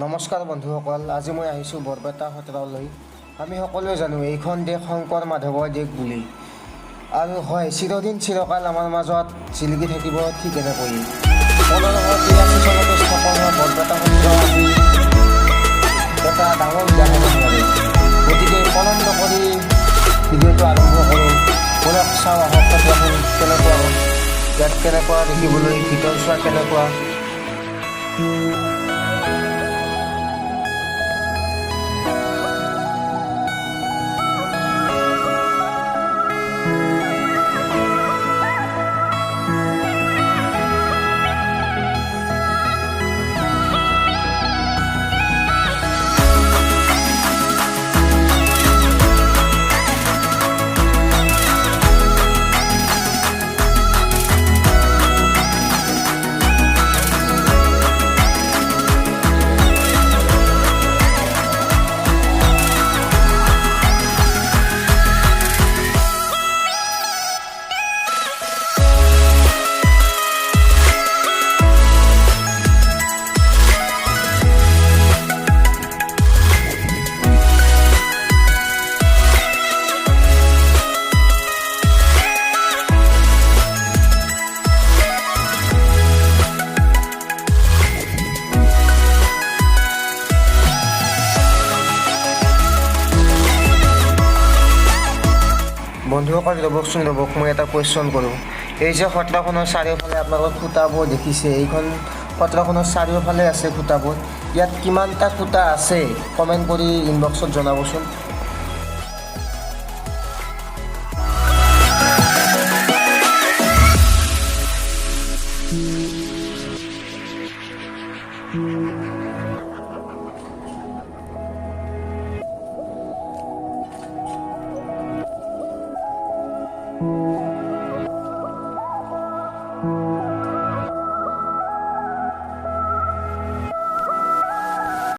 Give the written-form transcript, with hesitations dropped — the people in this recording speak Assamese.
নমস্কাৰ বন্ধুসকল, আজি মই আহিছোঁ বৰপেটা সত্ৰলৈ। আমি সকলোৱে জানো এইখন দেশ শংকৰ মাধৱৰ দেশ বুলি, আৰু হয় চিৰদিন চিৰকাল আমাৰ মাজত জিলিকি থাকিব ঠিক এনেকৈ। 1583 চনতে স্থাপন হোৱা বৰপেটা সত্ৰ আজি এটা ডাঙৰ উদাহৰণ হয়। গতিকে পলম নকৰি ভিডিঅ'টো আৰম্ভ কৰোঁ। বলক চাওঁ আহক সত্ৰখন কেনেকুৱা, ইয়াত কেনেকুৱা দেখিবলৈ, ভিতৰ চোৱা কেনেকুৱা। বন্ধুসকল ৰ'বক মই এটা কুৱেশ্যন কৰোঁ। এই যে সত্ৰখনৰ চাৰিওফালে আপোনালোকে খুঁটাবোৰ দেখিছে, এইখন সত্ৰখনৰ চাৰিওফালে আছে খুঁটাবোৰ। ইয়াত কিমানটা খুঁটা আছে কমেণ্ট কৰি ইনবক্সত জনাবচোন।